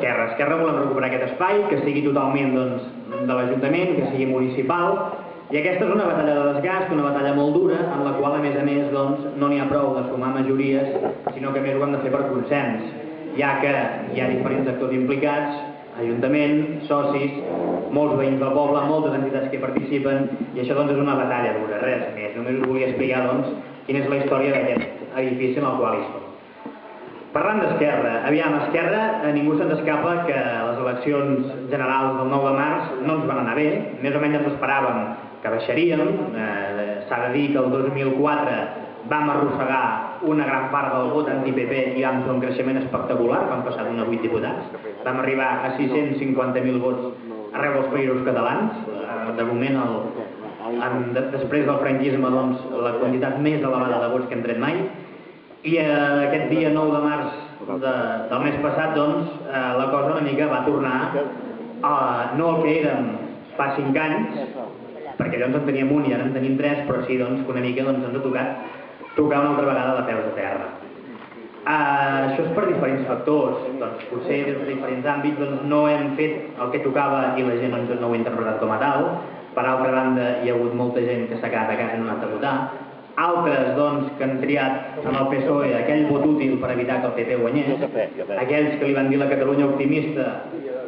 d'Esquerra. Esquerra volem recuperar aquest espai, que sigui totalment de l'Ajuntament, que sigui municipal, i aquesta és una batalla de desgast, una batalla molt dura, en la qual, a més, no n'hi ha prou de sumar majories, sinó que a més ho hem de fer per consens, ja que hi ha diferents actors implicats, Ajuntament, socis, molts veïns del poble, moltes entitats que hi participen, i això és una batalla dura, res més. Només us volia explicar quina és la història d'aquest edifici en el qual hi som. Parlant d'Esquerra, aviam, Esquerra, a ningú se'ns escapa que les eleccions generals del 9 de març no ens van anar bé, més o menys ens esperàvem que baixaríem, s'ha de dir que el 2004 vam arrossegar una gran part del vot anti-PP i vam fer un creixement espectacular, vam passar d'un a 8 diputats, vam arribar a 650.000 vots arreu dels països catalans, de moment, després del franquisme, la quantitat més elevada de vots que hem tret mai, i aquest dia 9 de març del mes passat, la cosa una mica va tornar no el que érem fa 5 anys, perquè llavors en teníem un i ara en tenim 3, però sí que una mica ens ha tocat tocar una altra vegada de peus a terra. Això és per diferents factors, potser des de diferents àmbits no hem fet el que tocava i la gent no ho ha interpretat com a tal. Per altra banda, hi ha hagut molta gent que s'ha quedat a casa i no ha anat a votar. Altres que han triat amb el PSOE aquell vot útil per evitar que el PP guanyés. Aquells que li van dir la Catalunya optimista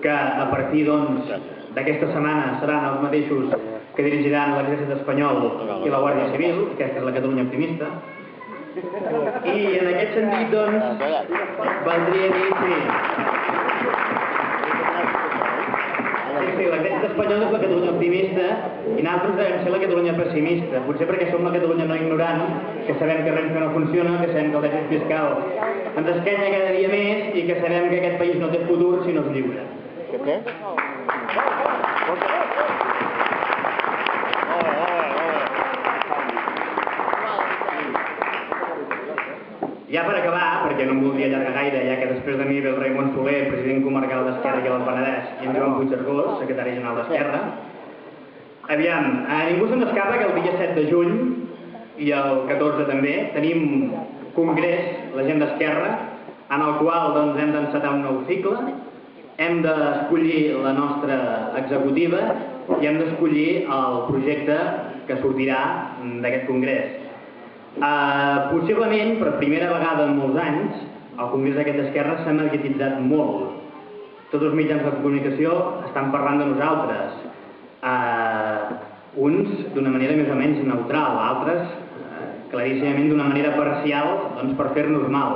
que a partir d'aquesta setmana seran els mateixos que dirigiran l'exèrcit espanyol i la Guàrdia Civil, aquesta és la Catalunya optimista. I en aquest sentit, valdria dir, sí, l'exèrcit espanyol és la Catalunya optimista i nosaltres devem ser la Catalunya pessimista. Potser perquè som la Catalunya no ignorant, que sabem que Renfe no funciona, que sabem que el dèficit fiscal ens esquenya cada dia més i que sabem que aquest país no té futur si no és lliure. Ja per acabar, perquè no em voldria allargar gaire, ja que després de mi ve el Raimon Soler, president comarcal d'Esquerra aquí al Penedès, i en Joan Puigcercós, secretari general d'Esquerra. Aviam, a ningú se n'escapa que el dia 7 de juny, i el 14 també, tenim congrés, la gent d'Esquerra, en el qual hem d'encetar un nou cicle, hem d'escollir la nostra executiva i hem d'escollir el projecte que sortirà d'aquest congrés. Possiblement, per primera vegada en molts anys, el congrés d'aquest d'Esquerra s'ha mediatitzat molt. Tots els mitjans de comunicació estan parlant de nosaltres. Uns d'una manera més o menys neutral, altres claríssimament d'una manera parcial per fer-nos mal.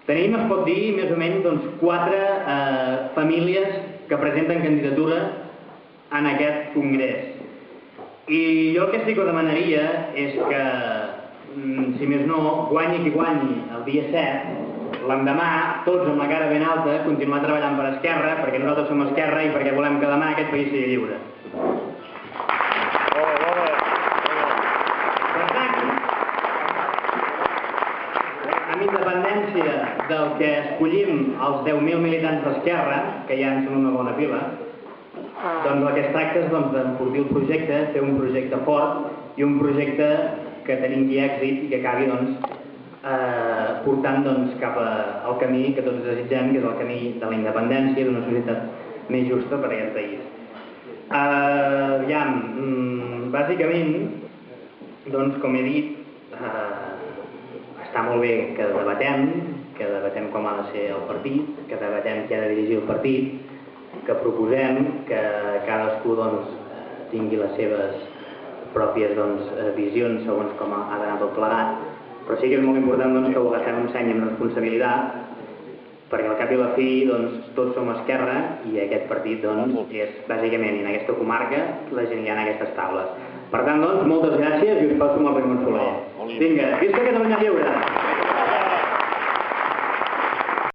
Tenim, es pot dir, més o menys 4 famílies que presenten candidatura en aquest congrés. I jo el que sí que demanaria és que, si més no, guanyi qui guanyi el dia 7, l'endemà, tots amb la cara ben alta, continuar treballant per Esquerra, perquè nosaltres som Esquerra i perquè volem que demà aquest país sigui lliure. Per tant, amb independència del que escollim els 10.000 militants d'Esquerra, que ja en són una bona pila, el que es tracta és d'enfortir el projecte, fer un projecte fort i un projecte que tingui èxit i que acabi portant cap al camí que tots desitgem, que és el camí de la independència i d'una societat més justa per a aquest país. Aviam, bàsicament, com he dit, està molt bé que debatem com ha de ser el partit, que debatem qui ha de dirigir el partit, que proposem que cadascú tingui les seves pròpies visions segons com ha d'anar tot plegat, però sí que és molt important que ho agafem un seny amb responsabilitat, perquè al cap i a la fi tots som Esquerra i aquest partit és bàsicament en aquesta comarca la gent hi ha en aquestes taules. Per tant, moltes gràcies i us passo amb el Raimon Soler. Vinga, visca Catalunya Lliure!